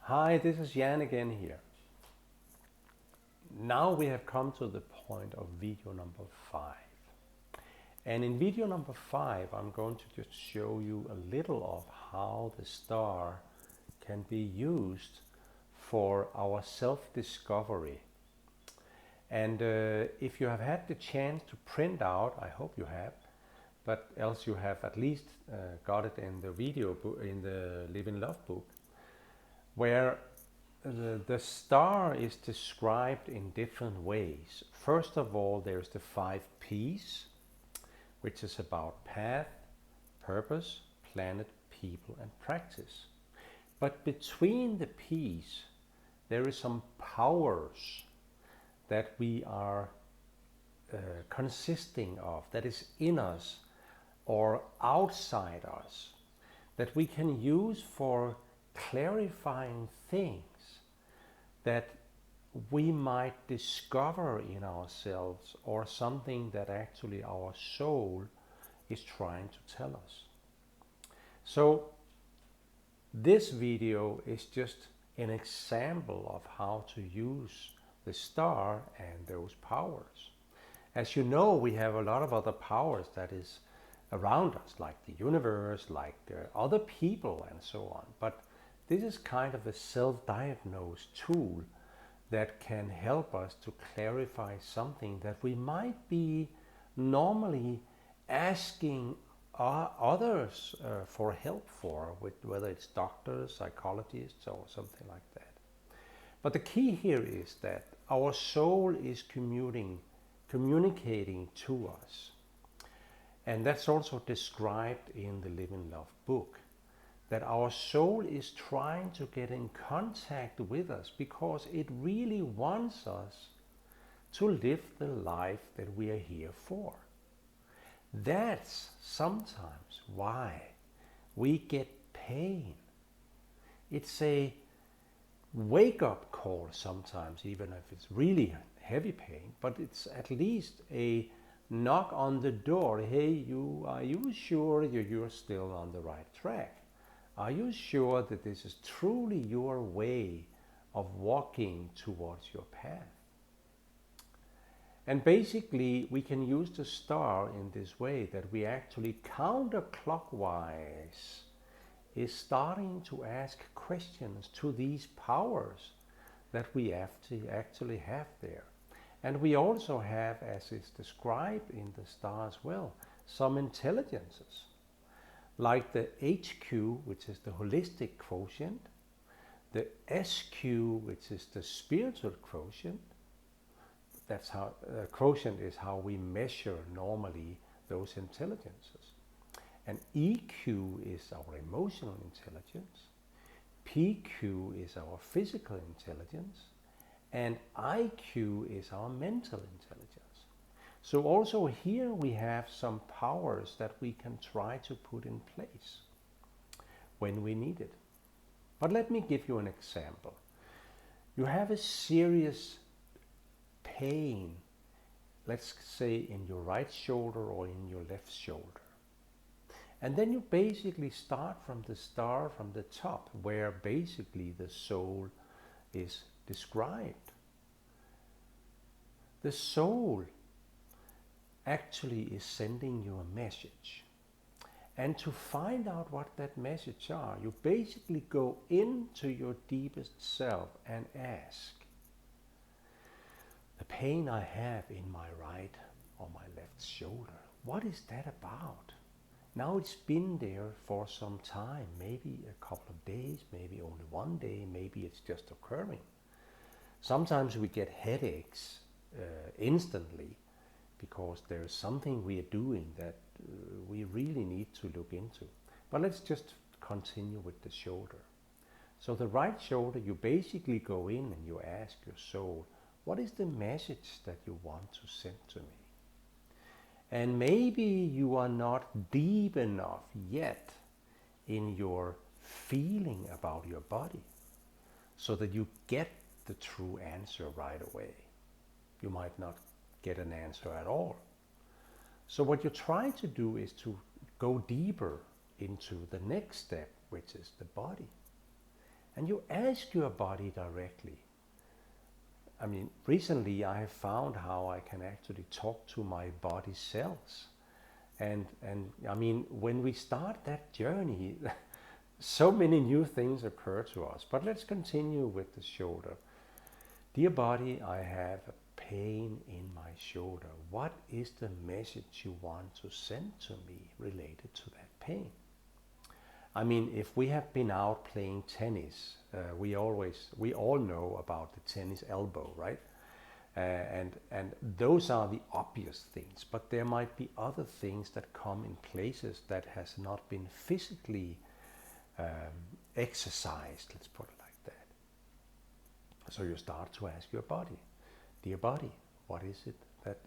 Hi, this is Jan again here. Now we have come to the point of video number 5. And in video number 5, I'm going to just show you a little of how the star can be used for our self-discovery. And if you have had the chance to print out, I hope you have, but else you have at least got it in the video book, in the Live in Love book, where the star is described in different ways. First of all, there's the 5 P's, which is about path, purpose, planet, people, and practice. But between the P's, there is some powers that we are consisting of, that is in us or outside us, that we can use for clarifying things that we might discover in ourselves, or something that actually our soul is trying to tell us. So this video is just an example of how to use the star and those powers. As you know, we have a lot of other powers that is around us, like the universe, like other people and so on. But this is kind of a self-diagnose tool that can help us to clarify something that we might be normally asking others for help for, whether it's doctors, psychologists, or something like that. But the key here is that our soul is communicating to us. And that's also described in the Live in Love book, that our soul is trying to get in contact with us because it really wants us to live the life that we are here for. That's sometimes why we get pain. It's a wake-up call sometimes, even if it's really heavy pain, but it's at least a knock on the door. Hey, are you sure you're still on the right track? Are you sure that this is truly your way of walking towards your path? And basically, we can use the star in this way, that we actually counterclockwise is starting to ask questions to these powers that we actually have there. And we also have, as is described in the star as well, some intelligences, like the HQ, which is the holistic quotient, the SQ, which is the spiritual quotient. That's how quotient is how we measure normally those intelligences. And EQ is our emotional intelligence, PQ is our physical intelligence, and IQ is our mental intelligence. So also here we have some powers that we can try to put in place when we need it. But let me give you an example. You have a serious pain, let's say in your right shoulder or in your left shoulder. And then you basically start from the star from the top, where basically the soul is described. The soul actually is sending you a message. And to find out what that message are, you basically go into your deepest self and ask, the pain I have in my right or my left shoulder, what is that about? Now it's been there for some time, maybe a couple of days, maybe only one day, maybe it's just occurring. Sometimes we get headaches instantly because there's something we are doing that we really need to look into. But let's just continue with the shoulder. So the right shoulder, you basically go in and you ask your soul, what is the message that you want to send to me? And maybe you are not deep enough yet in your feeling about your body so that you get the true answer right away. You might not get an answer at all. So what you try to do is to go deeper into the next step, which is the body. And you ask your body directly. I mean, recently I have found how I can actually talk to my body cells. And I mean, when we start that journey, so many new things occur to us. But let's continue with the shoulder. Dear body, I have a pain in my shoulder. What is the message you want to send to me related to that pain? I mean, if we have been out playing tennis, we all know about the tennis elbow, right? And those are the obvious things, but there might be other things that come in places that has not been physically exercised, let's put it like that. So you start to ask your body, dear body, what is it that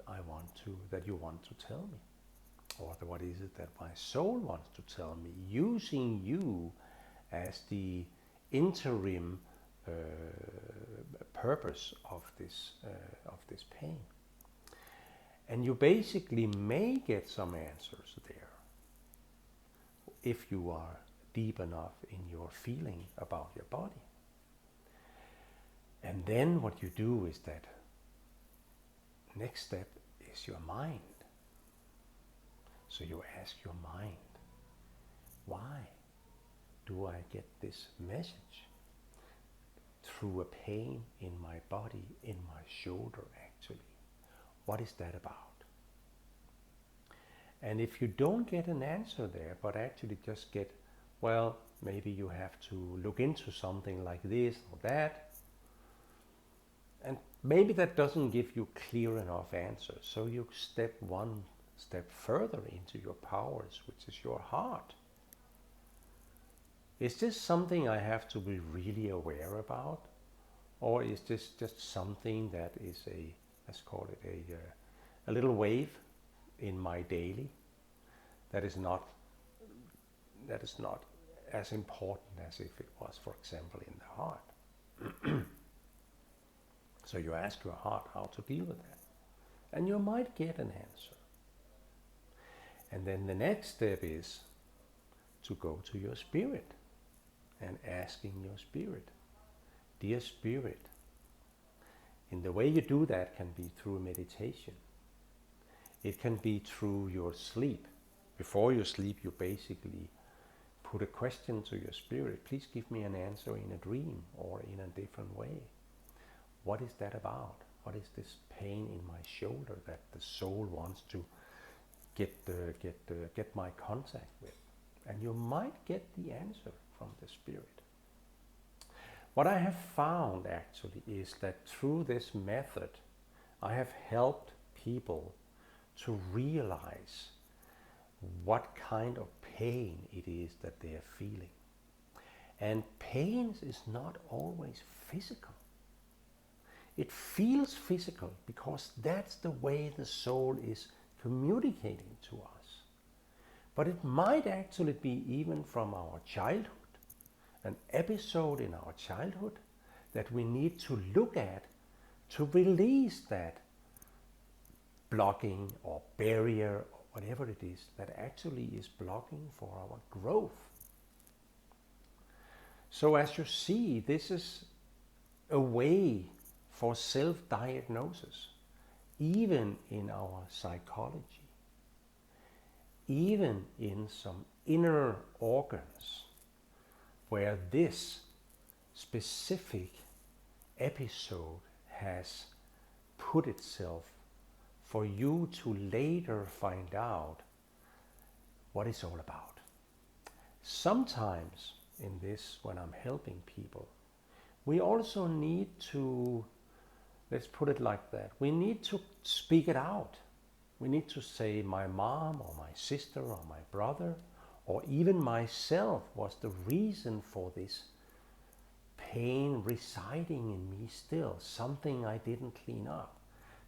that you want to tell me? Or what is it that my soul wants to tell me, using you as the interim purpose of this pain. And you basically may get some answers there if you are deep enough in your feeling about your body. And then what you do is that next step is your mind. So you ask your mind, why do I get this message through a pain in my body, in my shoulder actually? What is that about? And if you don't get an answer there, but actually just get, well, maybe you have to look into something like this or that, and maybe that doesn't give you clear enough answers, so you step one step further into your powers, which is your heart. Is this something I have to be really aware about? Or is this just something that is let's call it a little wave in my daily that is not as important as if it was, for example, in the heart? So you ask your heart how to deal with that. And you might get an answer. And then the next step is to go to your spirit and asking your spirit, dear spirit. And the way you do that can be through meditation. It can be through your sleep. Before you sleep, you basically put a question to your spirit. Please give me an answer in a dream or in a different way. What is that about? What is this pain in my shoulder that the soul wants to get my contact with? And you might get the answer from the spirit. What I have found actually is that through this method, I have helped people to realize what kind of pain it is that they are feeling. And pain is not always physical. It feels physical because that's the way the soul is communicating to us. But it might actually be even from our childhood, an episode in our childhood that we need to look at to release that blocking or barrier or whatever it is that actually is blocking for our growth. So as you see, this is a way for self-diagnosis, even in our psychology, even in some inner organs where this specific episode has put itself for you to later find out what it's all about. Sometimes in this, when I'm helping people, we also need to, let's put it like that, we need to speak it out. We need to say, my mom or my sister or my brother or even myself was the reason for this pain residing in me still, something I didn't clean up,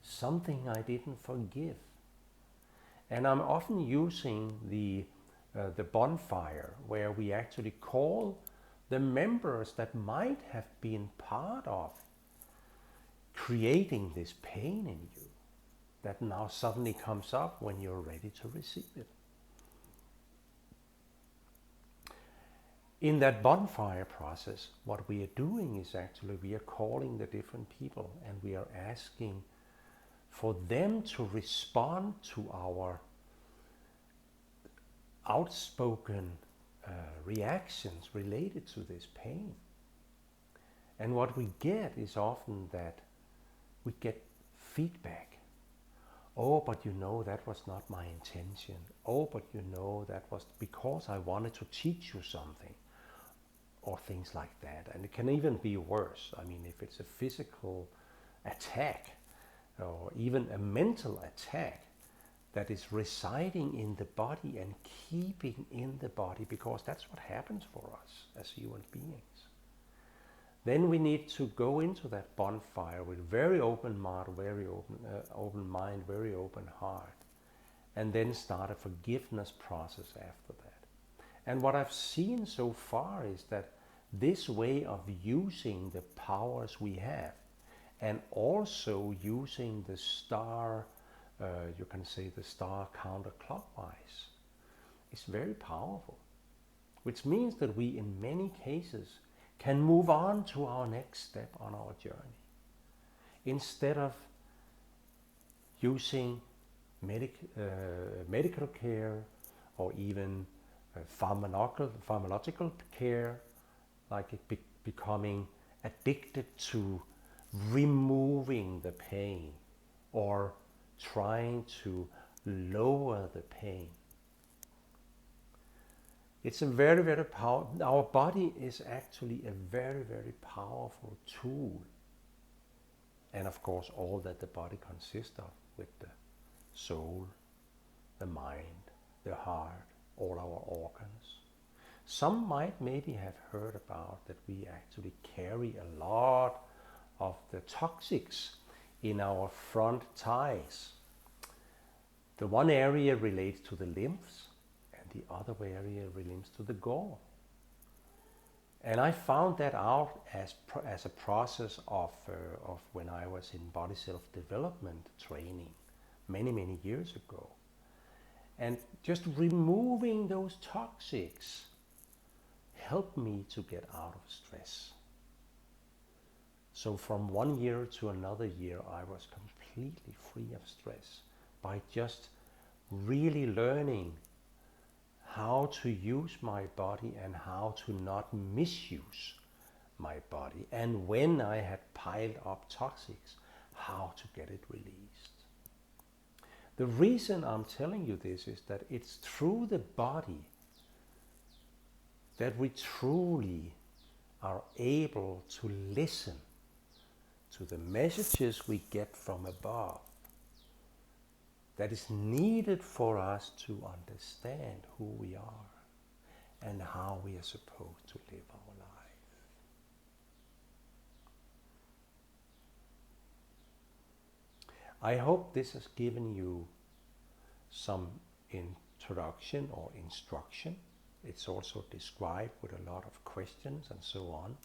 something I didn't forgive. And I'm often using the bonfire where we actually call the members that might have been part of creating this pain in you that now suddenly comes up when you're ready to receive it. In that bonfire process, what we are doing is actually we are calling the different people and we are asking for them to respond to our outspoken reactions related to this pain. And what we get is often that we get feedback. Oh, but you know, that was not my intention. Oh, but you know, that was because I wanted to teach you something. Or things like that. And it can even be worse. I mean, if it's a physical attack or even a mental attack that is residing in the body and keeping in the body, because that's what happens for us as human beings. Then we need to go into that bonfire with very open mind, very open heart, and then start a forgiveness process after that. And what I've seen so far is that this way of using the powers we have and also using the star, you can say the star counterclockwise, is very powerful. Which means that we in many cases can move on to our next step on our journey. Instead of using medical care or even pharmacological care, like becoming addicted to removing the pain or trying to lower the pain. It's a very, very powerful, our body is actually a very, very powerful tool. And of course, all that the body consists of, with the soul, the mind, the heart, all our organs. Some might maybe have heard about that we actually carry a lot of the toxics in our front teighs. The one area relates to the lymphs and the other area relates to the gall. And I found that out as a process of when I was in body self-development training many years ago. And just removing those toxics helped me to get out of stress. So from one year to another year, I was completely free of stress by just really learning how to use my body and how to not misuse my body. And when I had piled up toxics, how to get it released. The reason I'm telling you this is that it's through the body that we truly are able to listen to the messages we get from above that is needed for us to understand who we are and how we are supposed to live our life. I hope this has given you some introduction or instruction. It's also described with a lot of questions and so on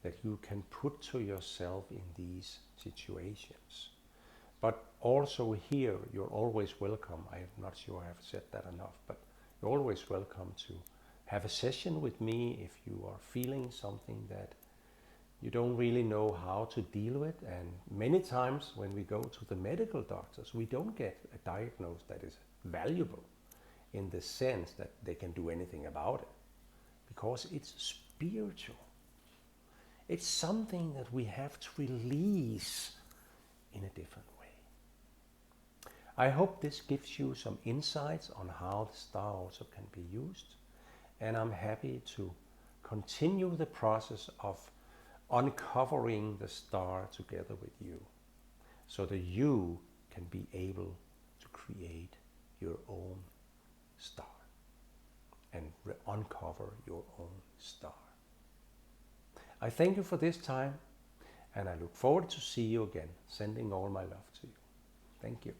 that you can put to yourself in these situations. But also here, you're always welcome. I'm not sure I have said that enough, but you're always welcome to have a session with me if you are feeling something that you don't really know how to deal with. And many times when we go to the medical doctors, we don't get a diagnosis that is valuable in the sense that they can do anything about it, because it's spiritual. It's something that we have to release in a different way. I hope this gives you some insights on how the star also can be used, and I'm happy to continue the process of uncovering the star together with you, so that you can be able to create your own star and uncover your own star. I thank you for this time, and I look forward to see you again. Sending all my love to you. Thank you.